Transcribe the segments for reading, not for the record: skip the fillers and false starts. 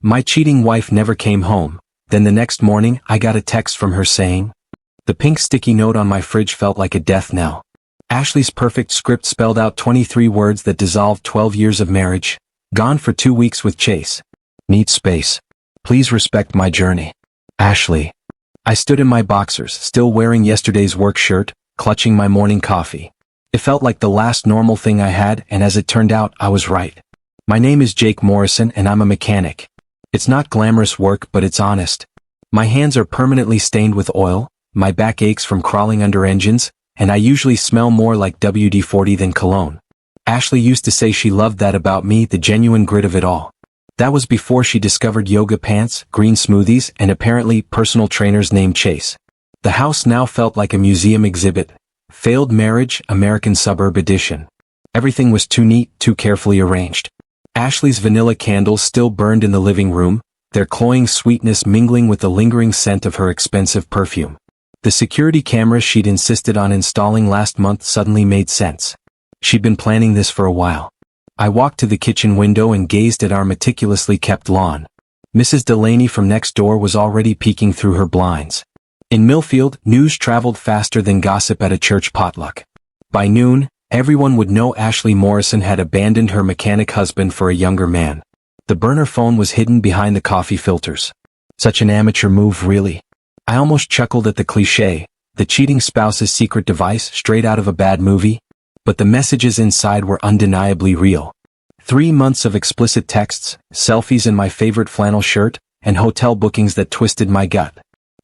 My cheating wife never came home. Then the next morning, I got a text from her saying, the pink sticky note on my fridge felt like a death knell. Ashley's perfect script spelled out 23 words that dissolved 12 years of marriage. Gone for 2 weeks with Chase. Need space. Please respect my journey. Ashley. I stood in my boxers, still wearing yesterday's work shirt, clutching my morning coffee. It felt like the last normal thing I had, and as it turned out, I was right. My name is Jake Morrison and I'm a mechanic. It's not glamorous work, but it's honest. My hands are permanently stained with oil, my back aches from crawling under engines, and I usually smell more like WD-40 than cologne. Ashley used to say she loved that about me, the genuine grit of it all. That was before she discovered yoga pants, green smoothies, and apparently personal trainers named Chase. The house now felt like a museum exhibit. Failed marriage, American suburb edition. Everything was too neat, too carefully arranged. Ashley's vanilla candles still burned in the living room, their cloying sweetness mingling with the lingering scent of her expensive perfume. The security camera she'd insisted on installing last month suddenly made sense. She'd been planning this for a while. I walked to the kitchen window and gazed at our meticulously kept lawn. Mrs. Delaney from next door was already peeking through her blinds. In Millfield, news traveled faster than gossip at a church potluck. By noon, everyone would know Ashley Morrison had abandoned her mechanic husband for a younger man. The burner phone was hidden behind the coffee filters. Such an amateur move, really. I almost chuckled at the cliché, the cheating spouse's secret device straight out of a bad movie. But the messages inside were undeniably real. 3 months of explicit texts, selfies in my favorite flannel shirt, and hotel bookings that twisted my gut.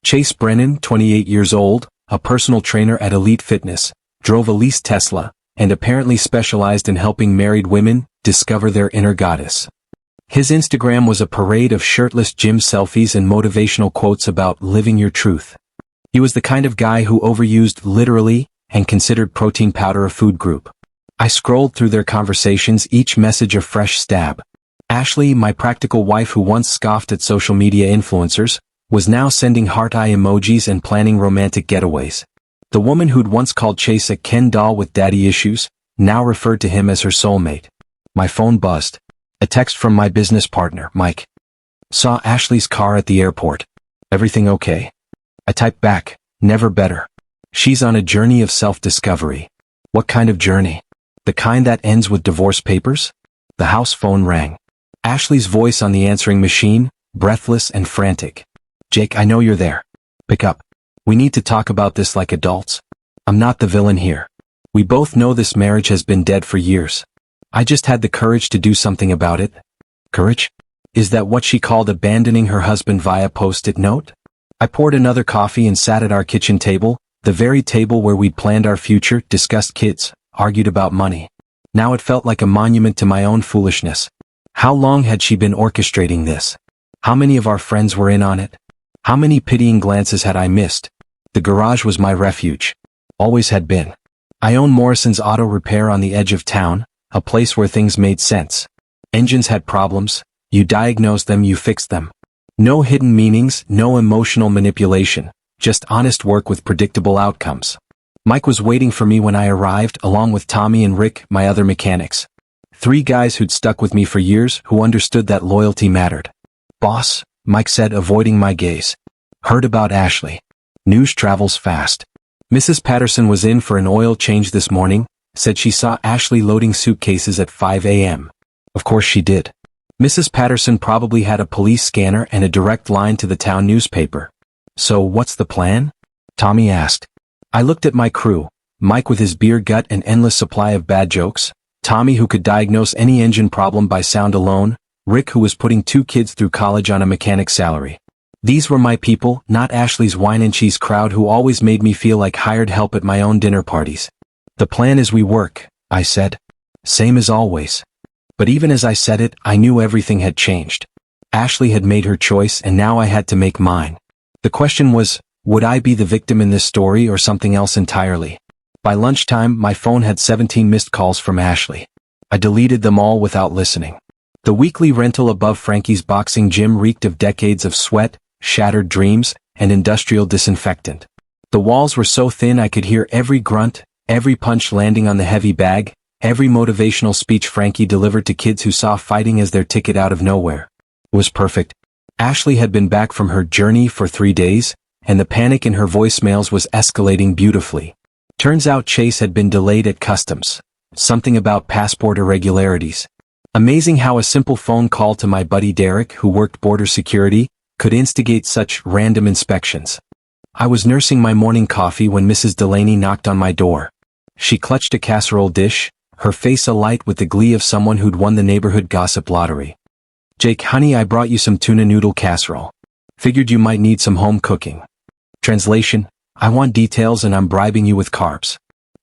Chase Brennan, 28 years old, a personal trainer at Elite Fitness, drove a leased Tesla, and apparently specialized in helping married women discover their inner goddess. His Instagram was a parade of shirtless gym selfies and motivational quotes about living your truth. He was the kind of guy who overused literally and considered protein powder a food group. I scrolled through their conversations, each message a fresh stab. Ashley, my practical wife who once scoffed at social media influencers, was now sending heart-eye emojis and planning romantic getaways. The woman who'd once called Chase a Ken doll with daddy issues, now referred to him as her soulmate. My phone buzzed. A text from my business partner, Mike. Saw Ashley's car at the airport. Everything okay? I typed back, never better. She's on a journey of self-discovery. What kind of journey? The kind that ends with divorce papers? The house phone rang. Ashley's voice on the answering machine, breathless and frantic. Jake, I know you're there. Pick up. We need to talk about this like adults. I'm not the villain here. We both know this marriage has been dead for years. I just had the courage to do something about it. Courage? Is that what she called abandoning her husband via post-it note? I poured another coffee and sat at our kitchen table, the very table where we'd planned our future, discussed kids, argued about money. Now it felt like a monument to my own foolishness. How long had she been orchestrating this? How many of our friends were in on it? How many pitying glances had I missed? The garage was my refuge. Always had been. I own Morrison's Auto Repair on the edge of town, a place where things made sense. Engines had problems. You diagnosed them, you fixed them. No hidden meanings, no emotional manipulation, just honest work with predictable outcomes. Mike was waiting for me when I arrived, along with Tommy and Rick, my other mechanics. 3 guys who'd stuck with me for years, who understood that loyalty mattered. Boss, Mike said, avoiding my gaze. Heard about Ashley. News travels fast. Mrs. Patterson was in for an oil change this morning, said she saw Ashley loading suitcases at 5 a.m. Of course she did. Mrs. Patterson probably had a police scanner and a direct line to the town newspaper. So what's the plan? Tommy asked. I looked at my crew, Mike with his beer gut and endless supply of bad jokes, Tommy who could diagnose any engine problem by sound alone, Rick who was putting 2 kids through college on a mechanic's salary. These were my people, not Ashley's wine and cheese crowd who always made me feel like hired help at my own dinner parties. The plan is we work, I said. Same as always. But even as I said it, I knew everything had changed. Ashley had made her choice and now I had to make mine. The question was, would I be the victim in this story or something else entirely? By lunchtime, my phone had 17 missed calls from Ashley. I deleted them all without listening. The weekly rental above Frankie's boxing gym reeked of decades of sweat, shattered dreams, and industrial disinfectant. The walls were so thin I could hear every grunt, every punch landing on the heavy bag, every motivational speech Frankie delivered to kids who saw fighting as their ticket out of nowhere. Was perfect. Ashley had been back from her journey for 3 days, and the panic in her voicemails was escalating beautifully. Turns out Chase had been delayed at customs. Something about passport irregularities. Amazing how a simple phone call to my buddy Derek, who worked border security, could instigate such random inspections. I was nursing my morning coffee when Mrs. Delaney knocked on my door. She clutched a casserole dish, her face alight with the glee of someone who'd won the neighborhood gossip lottery. "Jake, honey, I brought you some tuna noodle casserole. Figured you might need some home cooking." Translation: I want details and I'm bribing you with carbs.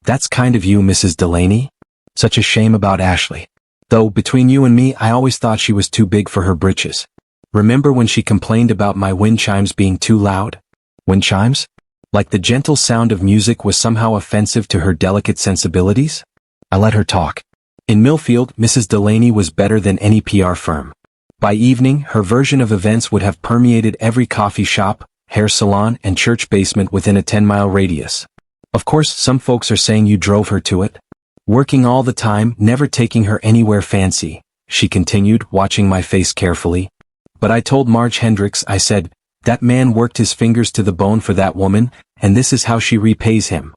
That's kind of you, Mrs. Delaney. Such a shame about Ashley. Though, between you and me, I always thought she was too big for her britches. Remember when she complained about my wind chimes being too loud? Wind chimes? Like the gentle sound of music was somehow offensive to her delicate sensibilities? I let her talk. In Millfield, Mrs. Delaney was better than any PR firm. By evening, her version of events would have permeated every coffee shop, hair salon, and church basement within a 10-mile radius. Of course, some folks are saying you drove her to it. Working all the time, never taking her anywhere fancy, she continued, watching my face carefully. But I told Marge Hendricks, I said, that man worked his fingers to the bone for that woman, and this is how she repays him.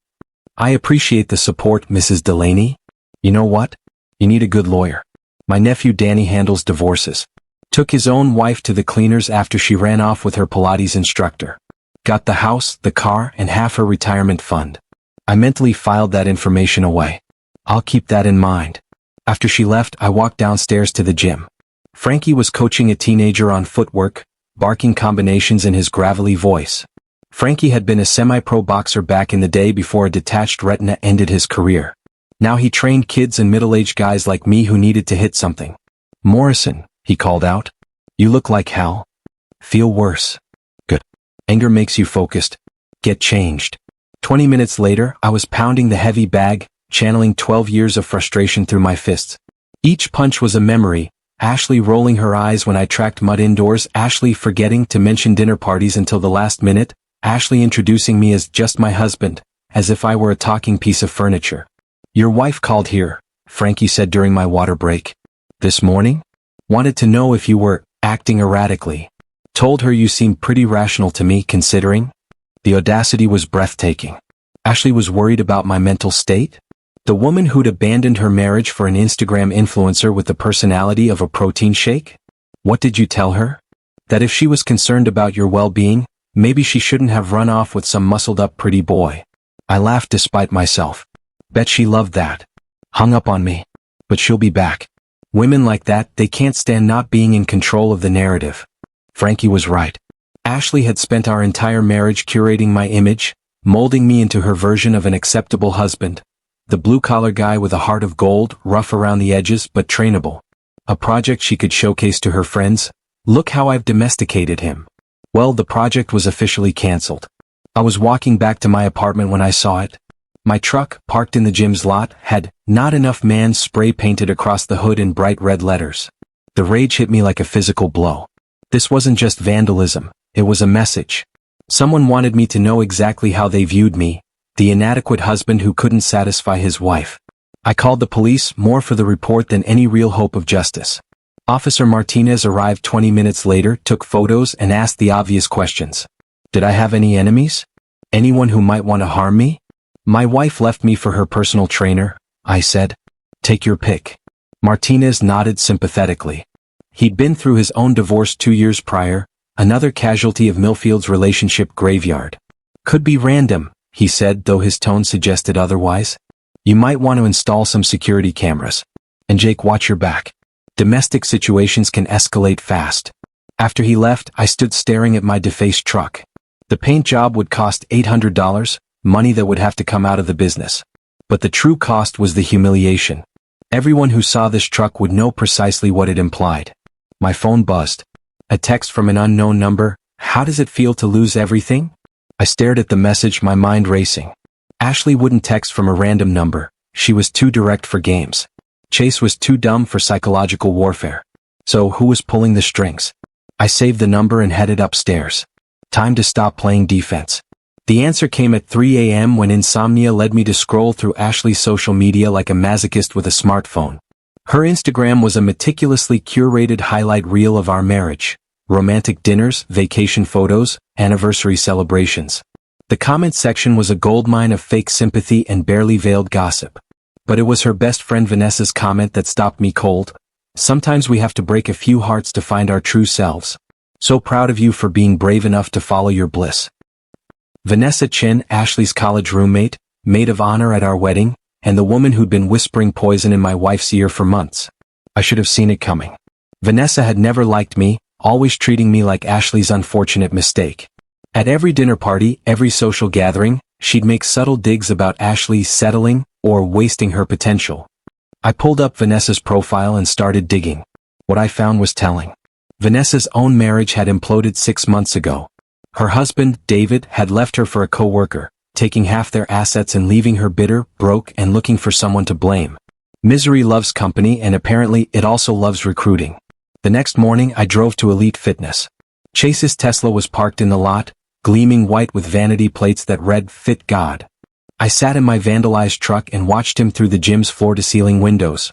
I appreciate the support, Mrs. Delaney. You know what? You need a good lawyer. My nephew Danny handles divorces. Took his own wife to the cleaners after she ran off with her Pilates instructor. Got the house, the car, and half her retirement fund. I mentally filed that information away. I'll keep that in mind. After she left, I walked downstairs to the gym. Frankie was coaching a teenager on footwork, barking combinations in his gravelly voice. Frankie had been a semi-pro boxer back in the day before a detached retina ended his career. Now he trained kids and middle-aged guys like me who needed to hit something. "Morrison," he called out. "You look like hell. Feel worse." "Good. Anger makes you focused. Get changed." 20 minutes later, I was pounding the heavy bag, channeling 12 years of frustration through my fists. Each punch was a memory, Ashley rolling her eyes when I tracked mud indoors, Ashley forgetting to mention dinner parties until the last minute, Ashley introducing me as just my husband, as if I were a talking piece of furniture. "Your wife called here," Frankie said during my water break. "This morning? Wanted to know if you were acting erratically. Told her you seemed pretty rational to me, considering." The audacity was breathtaking. Ashley was worried about my mental state? The woman who'd abandoned her marriage for an Instagram influencer with the personality of a protein shake? What did you tell her? That if she was concerned about your well-being, maybe she shouldn't have run off with some muscled-up pretty boy. I laughed despite myself. Bet she loved that. Hung up on me. But she'll be back. Women like that, they can't stand not being in control of the narrative. Frankie was right. Ashley had spent our entire marriage curating my image, molding me into her version of an acceptable husband. The blue-collar guy with a heart of gold, rough around the edges but trainable. A project she could showcase to her friends. "Look how I've domesticated him." Well, the project was officially cancelled. I was walking back to my apartment when I saw it. My truck, parked in the gym's lot, had "Not Enough Man" spray painted across the hood in bright red letters. The rage hit me like a physical blow. This wasn't just vandalism, it was a message. Someone wanted me to know exactly how they viewed me, the inadequate husband who couldn't satisfy his wife. I called the police, more for the report than any real hope of justice. Officer Martinez arrived 20 minutes later, took photos, and asked the obvious questions. Did I have any enemies? Anyone who might want to harm me? "My wife left me for her personal trainer," I said. "Take your pick." Martinez nodded sympathetically. He'd been through his own divorce 2 years prior, another casualty of Millfield's relationship graveyard. "Could be random," he said, though his tone suggested otherwise. "You might want to install some security cameras. And Jake, watch your back. Domestic situations can escalate fast." After he left, I stood staring at my defaced truck. The paint job would cost $800, money that would have to come out of the business. But the true cost was the humiliation. Everyone who saw this truck would know precisely what it implied. My phone buzzed. A text from an unknown number. "How does it feel to lose everything?" I stared at the message, my mind racing. Ashley wouldn't text from a random number. She was too direct for games. Chase was too dumb for psychological warfare. So who was pulling the strings? I saved the number and headed upstairs. Time to stop playing defense. The answer came at 3 a.m. when insomnia led me to scroll through Ashley's social media like a masochist with a smartphone. Her Instagram was a meticulously curated highlight reel of our marriage. Romantic dinners, vacation photos, anniversary celebrations. The comment section was a goldmine of fake sympathy and barely veiled gossip. But it was her best friend Vanessa's comment that stopped me cold. Sometimes we have to break a few hearts to find our true selves. So proud of you for being brave enough to follow your bliss. Vanessa Chin, Ashley's college roommate, maid of honor at our wedding, and the woman who'd been whispering poison in my wife's ear for months. I should have seen it coming. Vanessa had never liked me, always treating me like Ashley's unfortunate mistake. At every dinner party, every social gathering, she'd make subtle digs about Ashley settling or wasting her potential. I pulled up Vanessa's profile and started digging. What I found was telling. Vanessa's own marriage had imploded 6 months ago. Her husband, David, had left her for a co-worker, taking half their assets and leaving her bitter, broke, and looking for someone to blame. Misery loves company, and apparently it also loves recruiting. The next morning I drove to Elite Fitness. Chase's Tesla was parked in the lot, gleaming white with vanity plates that read, "Fit God." I sat in my vandalized truck and watched him through the gym's floor-to-ceiling windows.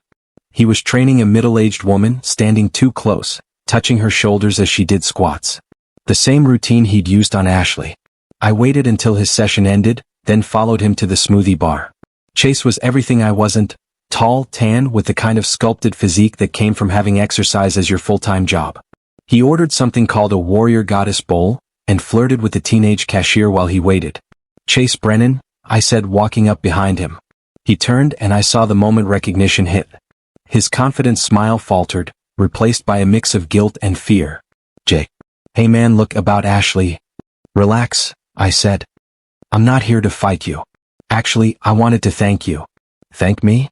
He was training a middle-aged woman, standing too close, touching her shoulders as she did squats. The same routine he'd used on Ashley. I waited until his session ended, then followed him to the smoothie bar. Chase was everything I wasn't. Tall, tan, with the kind of sculpted physique that came from having exercise as your full-time job. He ordered something called a warrior goddess bowl, and flirted with the teenage cashier while he waited. "Chase Brennan," I said, walking up behind him. He turned and I saw the moment recognition hit. His confident smile faltered, replaced by a mix of guilt and fear. "Jake. Hey man, look, about Ashley." "Relax," I said. "I'm not here to fight you. Actually, I wanted to thank you." "Thank me?"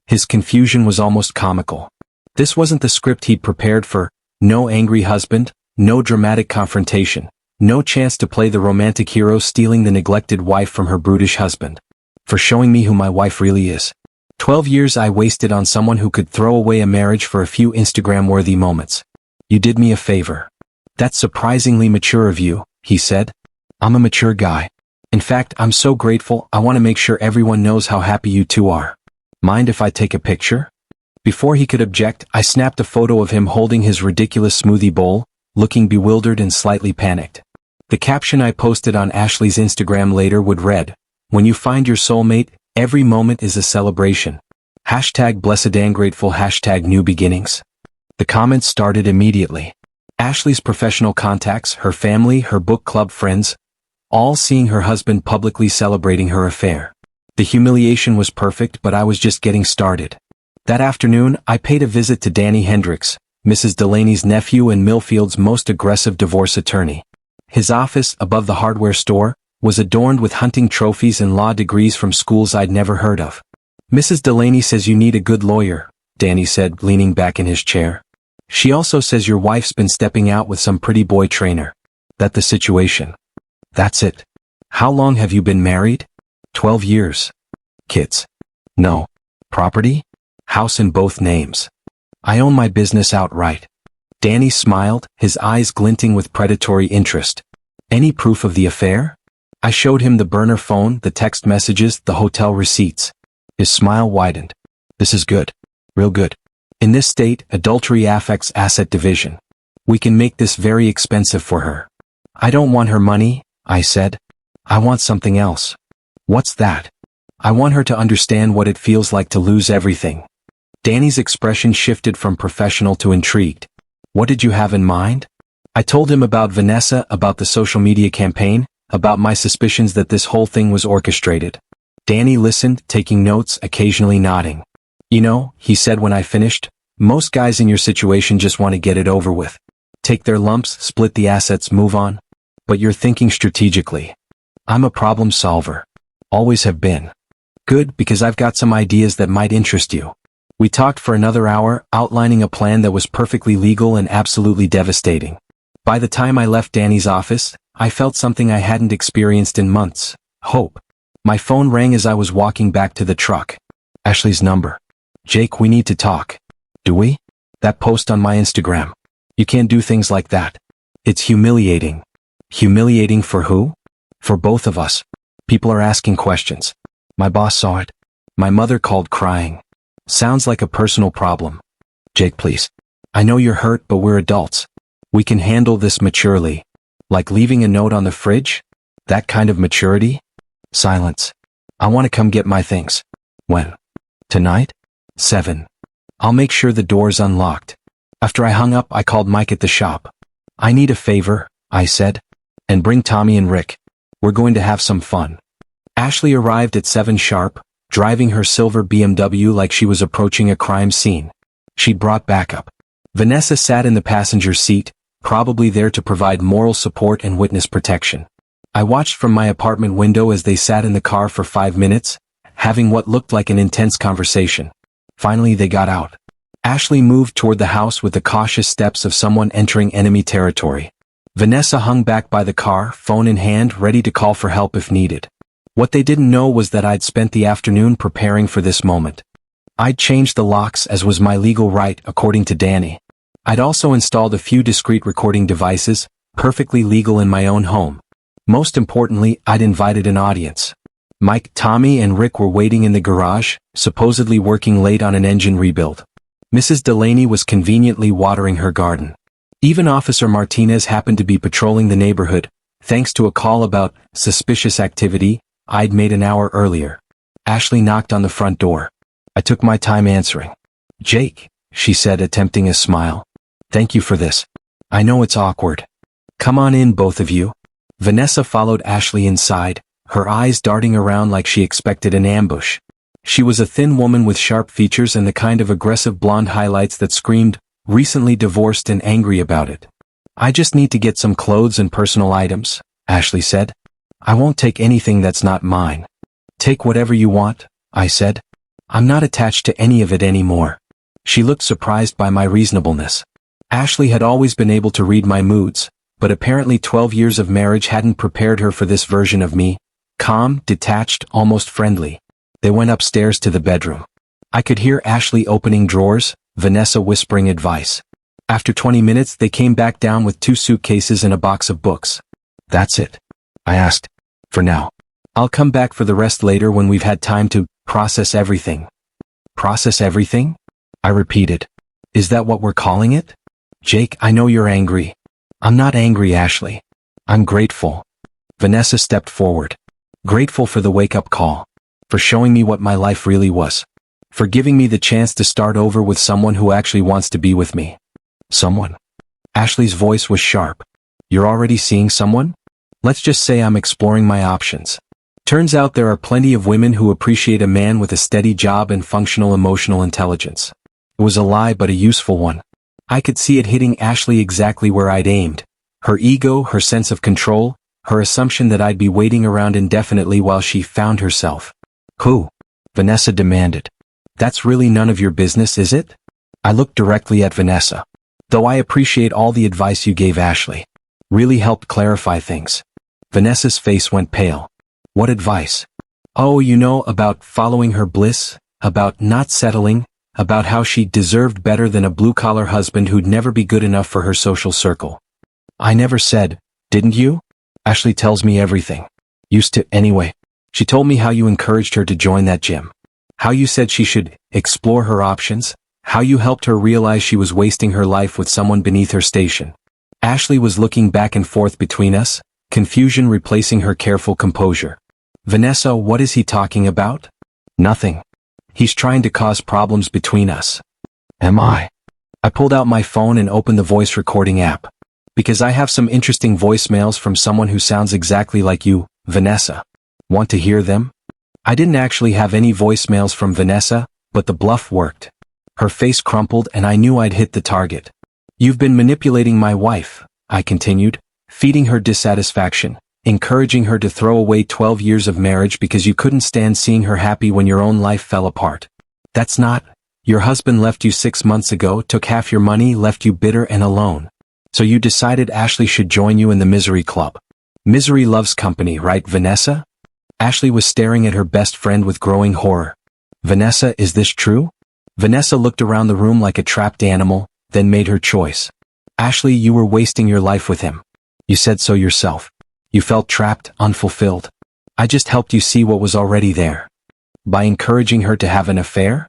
His confusion was almost comical. This wasn't the script he'd prepared for. No angry husband, no dramatic confrontation, no chance to play the romantic hero stealing the neglected wife from her brutish husband. For showing me who my wife really is. 12 years I wasted on someone who could throw away a marriage for a few Instagram-worthy moments. "You did me a favor." "That's surprisingly mature of you," he said. "I'm a mature guy. In fact, I'm so grateful, I want to make sure everyone knows how happy you two are. Mind if I take a picture?" Before he could object, I snapped a photo of him holding his ridiculous smoothie bowl, looking bewildered and slightly panicked. The caption I posted on Ashley's Instagram later would read, "When you find your soulmate, every moment is a celebration. #blessedandgrateful, #new beginnings." The comments started immediately. Ashley's professional contacts, her family, her book club friends, all seeing her husband publicly celebrating her affair. The humiliation was perfect, but I was just getting started. That afternoon, I paid a visit to Danny Hendricks, Mrs. Delaney's nephew and Millfield's most aggressive divorce attorney. His office, above the hardware store, was adorned with hunting trophies and law degrees from schools I'd never heard of. "Mrs. Delaney says you need a good lawyer," Danny said, leaning back in his chair. "She also says your wife's been stepping out with some pretty boy trainer." "That the situation?" "That's it." "How long have you been married?" 12 years. "Kids?" "No." "Property?" "House in both names." "I own my business outright." Danny smiled, his eyes glinting with predatory interest. "Any proof of the affair?" I showed him the burner phone, the text messages, the hotel receipts. His smile widened. "This is good. Real good. In this state, adultery affects asset division. We can make this very expensive for her." "I don't want her money," I said. "I want something else." "What's that?" "I want her to understand what it feels like to lose everything." Danny's expression shifted from professional to intrigued. "What did you have in mind?" I told him about Vanessa, about the social media campaign, about my suspicions that this whole thing was orchestrated. Danny listened, taking notes, occasionally nodding. "You know," he said when I finished, "most guys in your situation just want to get it over with. Take their lumps, split the assets, move on. But you're thinking strategically. I'm a problem solver. Always have been." "Good, because I've got some ideas that might interest you." We talked for another hour, outlining a plan that was perfectly legal and absolutely devastating. By the time I left Danny's office, I felt something I hadn't experienced in months: hope. My phone rang as I was walking back to the truck. Ashley's number. "Jake, we need to talk." "Do we?" "That post on my Instagram. You can't do things like that. It's humiliating." "Humiliating for who?" "For both of us. People are asking questions. My boss saw it. My mother called crying." Sounds like a personal problem. Jake, please. I know you're hurt, but we're adults. We can handle this maturely. Like leaving a note on the fridge? That kind of maturity? Silence. I want to come get my things. When? Tonight? 7. I'll make sure the door's unlocked. After I hung up, I called Mike at the shop. I need a favor, I said. And bring Tommy and Rick. We're going to have some fun. Ashley arrived at 7 sharp, driving her silver BMW like she was approaching a crime scene. She'd brought backup. Vanessa sat in the passenger seat, probably there to provide moral support and witness protection. I watched from my apartment window as they sat in the car for 5 minutes, having what looked like an intense conversation. Finally they got out. Ashley moved toward the house with the cautious steps of someone entering enemy territory. Vanessa hung back by the car, phone in hand, ready to call for help if needed. What they didn't know was that I'd spent the afternoon preparing for this moment. I'd changed the locks as was my legal right, according to Danny. I'd also installed a few discreet recording devices, perfectly legal in my own home. Most importantly, I'd invited an audience. Mike, Tommy, and Rick were waiting in the garage, supposedly working late on an engine rebuild. Mrs. Delaney was conveniently watering her garden. Even Officer Martinez happened to be patrolling the neighborhood, thanks to a call about suspicious activity I'd made an hour earlier. Ashley knocked on the front door. I took my time answering. Jake, she said, attempting a smile. Thank you for this. I know it's awkward. Come on in, both of you. Vanessa followed Ashley inside, her eyes darting around like she expected an ambush. She was a thin woman with sharp features and the kind of aggressive blonde highlights that screamed, recently divorced and angry about it. I just need to get some clothes and personal items, Ashley said. I won't take anything that's not mine. Take whatever you want, I said. I'm not attached to any of it anymore. She looked surprised by my reasonableness. Ashley had always been able to read my moods, but apparently 12 years of marriage hadn't prepared her for this version of me. Calm, detached, almost friendly. They went upstairs to the bedroom. I could hear Ashley opening drawers, Vanessa whispering advice. After 20 minutes they came back down with 2 suitcases and a box of books. That's it? I asked. For now. I'll come back for the rest later when we've had time to process everything. Process everything? I repeated. Is that what we're calling it? Jake, I know you're angry. I'm not angry, Ashley. I'm grateful. Vanessa stepped forward. Grateful for the wake-up call. For showing me what my life really was. For giving me the chance to start over with someone who actually wants to be with me. Someone? Ashley's voice was sharp. You're already seeing someone? Let's just say I'm exploring my options. Turns out there are plenty of women who appreciate a man with a steady job and functional emotional intelligence. It was a lie, but a useful one. I could see it hitting Ashley exactly where I'd aimed. Her ego, her sense of control, her assumption that I'd be waiting around indefinitely while she found herself. Who? Vanessa demanded. That's really none of your business, is it? I looked directly at Vanessa. Though I appreciate all the advice you gave Ashley. Really helped clarify things. Vanessa's face went pale. What advice? Oh, you know, about following her bliss, about not settling, about how she deserved better than a blue-collar husband who'd never be good enough for her social circle. I never said, didn't you? Ashley tells me everything. Used to, anyway. She told me how you encouraged her to join that gym. How you said she should explore her options. How you helped her realize she was wasting her life with someone beneath her station. Ashley was looking back and forth between us, confusion replacing her careful composure. Vanessa, what is he talking about? Nothing. He's trying to cause problems between us. Am I? I pulled out my phone and opened the voice recording app. Because I have some interesting voicemails from someone who sounds exactly like you, Vanessa. Want to hear them? I didn't actually have any voicemails from Vanessa, but the bluff worked. Her face crumpled and I knew I'd hit the target. You've been manipulating my wife, I continued, feeding her dissatisfaction, encouraging her to throw away 12 years of marriage because you couldn't stand seeing her happy when your own life fell apart. That's not. Your husband left you 6 months ago, took half your money, left you bitter and alone. So you decided Ashley should join you in the misery club. Misery loves company, right, Vanessa? Ashley was staring at her best friend with growing horror. Vanessa, is this true? Vanessa looked around the room like a trapped animal, then made her choice. Ashley, you were wasting your life with him. You said so yourself. You felt trapped, unfulfilled. I just helped you see what was already there. By encouraging her to have an affair?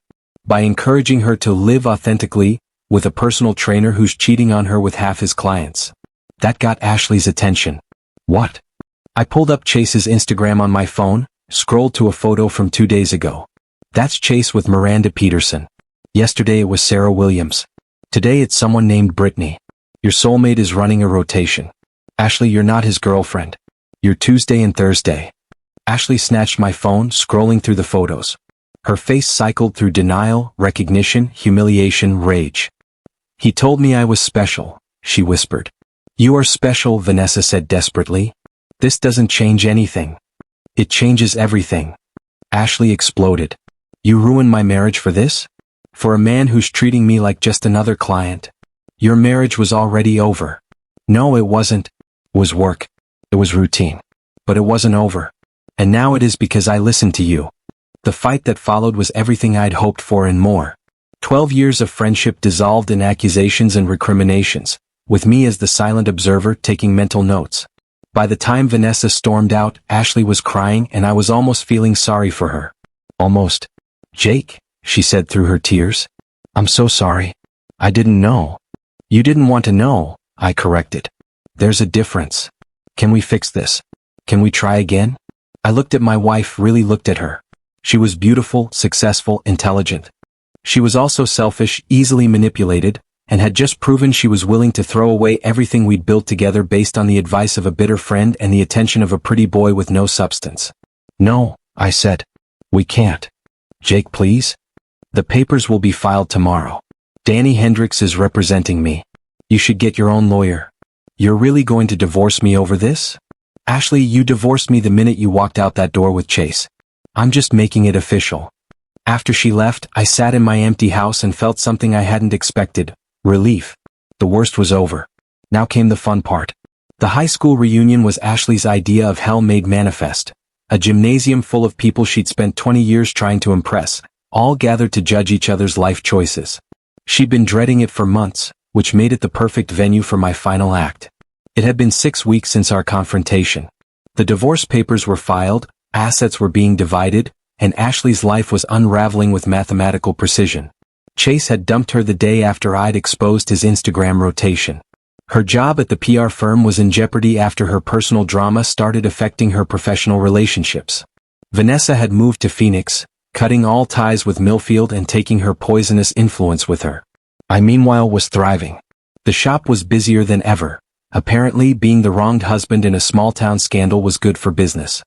By encouraging her to live authentically, with a personal trainer who's cheating on her with half his clients. That got Ashley's attention. What? I pulled up Chase's Instagram on my phone, scrolled to a photo from 2 days ago. That's Chase with Miranda Peterson. Yesterday it was Sarah Williams. Today it's someone named Brittany. Your soulmate is running a rotation. Ashley, you're not his girlfriend. You're Tuesday and Thursday. Ashley snatched my phone, scrolling through the photos. Her face cycled through denial, recognition, humiliation, rage. He told me I was special, she whispered. You are special, Vanessa said desperately. This doesn't change anything. It changes everything. Ashley exploded. You ruined my marriage for this? For a man who's treating me like just another client? Your marriage was already over. No, it wasn't. It was work. It was routine. But it wasn't over. And now it is because I listened to you. The fight that followed was everything I'd hoped for and more. 12 years of friendship dissolved in accusations and recriminations, with me as the silent observer taking mental notes. By the time Vanessa stormed out, Ashley was crying and I was almost feeling sorry for her. Almost. Jake, she said through her tears. I'm so sorry. I didn't know. You didn't want to know, I corrected. There's a difference. Can we fix this? Can we try again? I looked at my wife, really looked at her. She was beautiful, successful, intelligent. She was also selfish, easily manipulated, and had just proven she was willing to throw away everything we'd built together based on the advice of a bitter friend and the attention of a pretty boy with no substance. No, I said. We can't. Jake, please? The papers will be filed tomorrow. Danny Hendricks is representing me. You should get your own lawyer. You're really going to divorce me over this? Ashley, you divorced me the minute you walked out that door with Chase. I'm just making it official. After she left, I sat in my empty house and felt something I hadn't expected. Relief. The worst was over. Now came the fun part. The high school reunion was Ashley's idea of hell made manifest. A gymnasium full of people she'd spent 20 years trying to impress, all gathered to judge each other's life choices. She'd been dreading it for months, which made it the perfect venue for my final act. It had been 6 weeks since our confrontation. The divorce papers were filed, assets were being divided, and Ashley's life was unraveling with mathematical precision. Chase had dumped her the day after I'd exposed his Instagram rotation. Her job at the PR firm was in jeopardy after her personal drama started affecting her professional relationships. Vanessa had moved to Phoenix, cutting all ties with Millfield and taking her poisonous influence with her. I meanwhile was thriving. The shop was busier than ever. Apparently, being the wronged husband in a small-town scandal was good for business.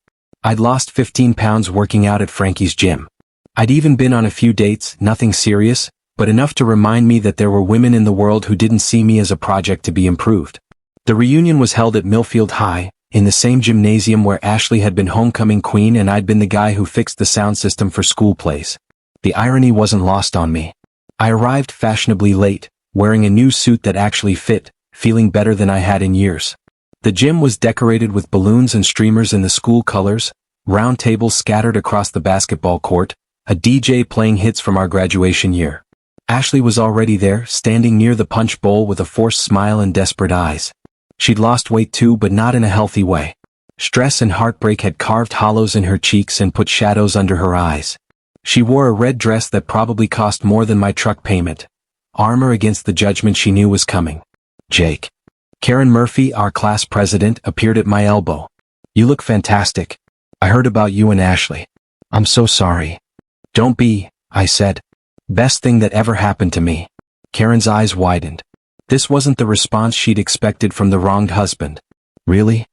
I'd lost 15 pounds working out at Frankie's gym. I'd even been on a few dates, nothing serious, but enough to remind me that there were women in the world who didn't see me as a project to be improved. The reunion was held at Millfield High, in the same gymnasium where Ashley had been homecoming queen and I'd been the guy who fixed the sound system for school plays. The irony wasn't lost on me. I arrived fashionably late, wearing a new suit that actually fit, feeling better than I had in years. The gym was decorated with balloons and streamers in the school colors, round tables scattered across the basketball court, a DJ playing hits from our graduation year. Ashley was already there, standing near the punch bowl with a forced smile and desperate eyes. She'd lost weight too, but not in a healthy way. Stress and heartbreak had carved hollows in her cheeks and put shadows under her eyes. She wore a red dress that probably cost more than my truck payment. Armor against the judgment she knew was coming. Jake. Karen Murphy, our class president, appeared at my elbow. You look fantastic. I heard about you and Ashley. I'm so sorry. Don't be, I said. Best thing that ever happened to me. Karen's eyes widened. This wasn't the response she'd expected from the wronged husband. Really?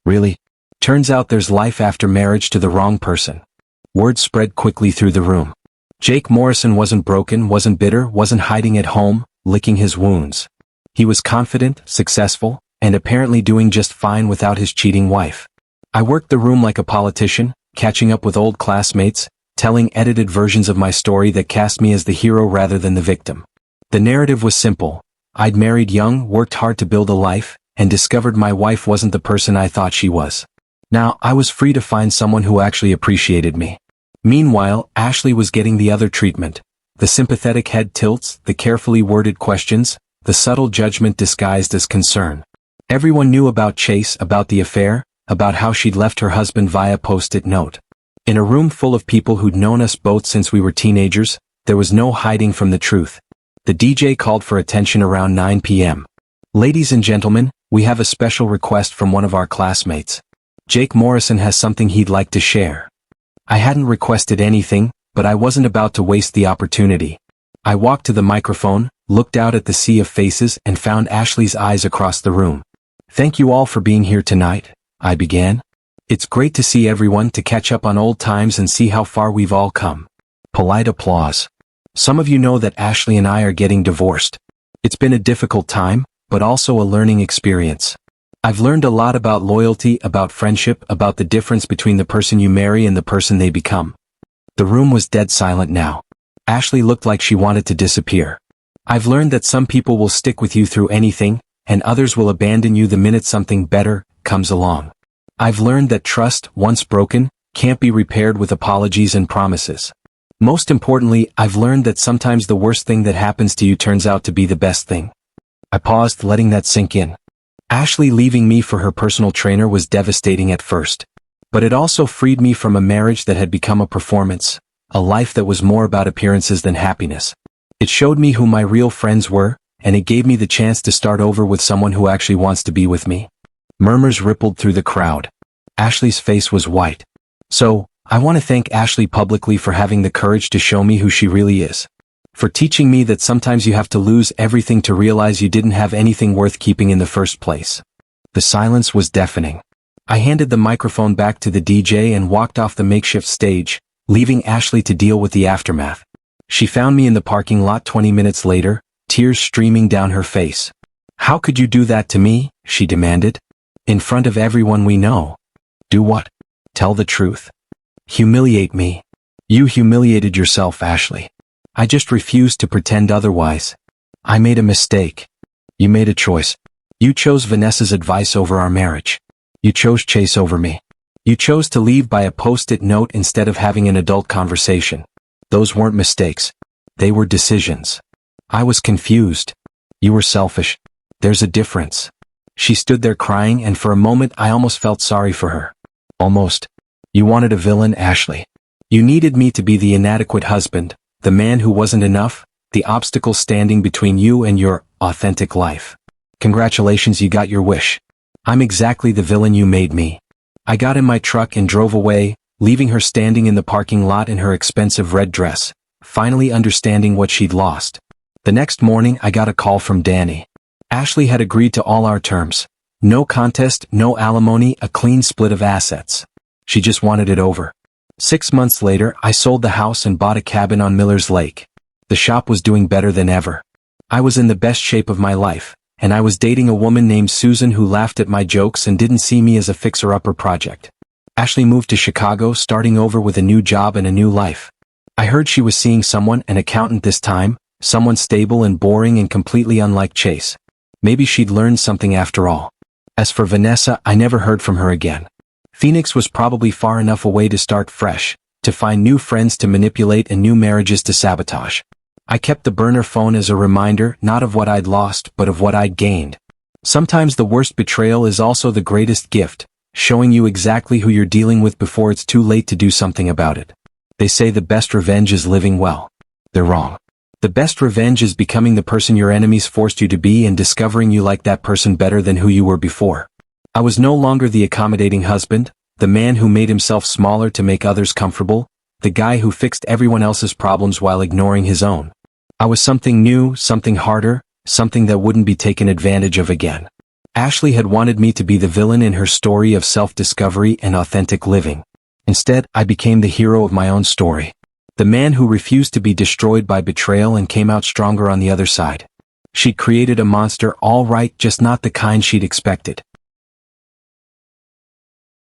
Really? Turns out there's life after marriage to the wrong person. Word spread quickly through the room. Jake Morrison wasn't broken, wasn't bitter, wasn't hiding at home, licking his wounds. He was confident, successful, and apparently doing just fine without his cheating wife. I worked the room like a politician, catching up with old classmates, telling edited versions of my story that cast me as the hero rather than the victim. The narrative was simple. I'd married young, worked hard to build a life, and discovered my wife wasn't the person I thought she was. Now, I was free to find someone who actually appreciated me. Meanwhile, Ashley was getting the other treatment. The sympathetic head tilts, the carefully worded questions, the subtle judgment disguised as concern. Everyone knew about Chase, about the affair, about how she'd left her husband via post-it note. In a room full of people who'd known us both since we were teenagers, There was no hiding from the truth. The DJ called for attention around 9 p.m. "Ladies and gentlemen, we have a special request from one of our classmates. Jake Morrison has something he'd like to share." I hadn't requested anything, but I wasn't about to waste the opportunity. I walked to the microphone, looked out at the sea of faces, and found Ashley's eyes across the room. "Thank you all for being here tonight," I began. "It's great to see everyone, to catch up on old times and see how far we've all come." Polite applause. "Some of you know that Ashley and I are getting divorced. It's been a difficult time, but also a learning experience. I've learned a lot about loyalty, about friendship, about the difference between the person you marry and the person they become." The room was dead silent now. Ashley looked like she wanted to disappear. "I've learned that some people will stick with you through anything, and others will abandon you the minute something better comes along. I've learned that trust, once broken, can't be repaired with apologies and promises. Most importantly, I've learned that sometimes the worst thing that happens to you turns out to be the best thing." I paused, letting that sink in. Ashley leaving me for her personal trainer was devastating at first. But it also freed me from a marriage that had become a performance, a life that was more about appearances than happiness. It showed me who my real friends were, and it gave me the chance to start over with someone who actually wants to be with me. Murmurs rippled through the crowd. Ashley's face was white. "So, I want to thank Ashley publicly for having the courage to show me who she really is. For teaching me that sometimes you have to lose everything to realize you didn't have anything worth keeping in the first place." The silence was deafening. I handed the microphone back to the DJ and walked off the makeshift stage, leaving Ashley to deal with the aftermath. She found me in the parking lot 20 minutes later, tears streaming down her face. "How could you do that to me?" she demanded. "In front of everyone we know." "Do what?" "Tell the truth." "Humiliate me." "You humiliated yourself, Ashley. I just refused to pretend otherwise. I made a mistake." "You made a choice. You chose Vanessa's advice over our marriage. You chose Chase over me. You chose to leave by a post-it note instead of having an adult conversation. Those weren't mistakes. They were decisions. I was confused. You were selfish. There's a difference." She stood there crying, and for a moment I almost felt sorry for her. Almost. "You wanted a villain, Ashley. You needed me to be the inadequate husband, the man who wasn't enough, the obstacle standing between you and your authentic life. Congratulations, you got your wish. I'm exactly the villain you made me." I got in my truck and drove away, leaving her standing in the parking lot in her expensive red dress, finally understanding what she'd lost. The next morning I got a call from Danny. Ashley had agreed to all our terms. No contest, no alimony, a clean split of assets. She just wanted it over. 6 months later, I sold the house and bought a cabin on Miller's Lake. The shop was doing better than ever. I was in the best shape of my life, and I was dating a woman named Susan who laughed at my jokes and didn't see me as a fixer-upper project. Ashley moved to Chicago, starting over with a new job and a new life. I heard she was seeing someone, an accountant this time, someone stable and boring and completely unlike Chase. Maybe she'd learned something after all. As for Vanessa, I never heard from her again. Phoenix was probably far enough away to start fresh, to find new friends to manipulate and new marriages to sabotage. I kept the burner phone as a reminder, not of what I'd lost, but of what I'd gained. Sometimes the worst betrayal is also the greatest gift, showing you exactly who you're dealing with before it's too late to do something about it. They say the best revenge is living well. They're wrong. The best revenge is becoming the person your enemies forced you to be and discovering you like that person better than who you were before. I was no longer the accommodating husband, the man who made himself smaller to make others comfortable, the guy who fixed everyone else's problems while ignoring his own. I was something new, something harder, something that wouldn't be taken advantage of again. Ashley had wanted me to be the villain in her story of self-discovery and authentic living. Instead, I became the hero of my own story. The man who refused to be destroyed by betrayal and came out stronger on the other side. She'd created a monster, all right, just not the kind she'd expected.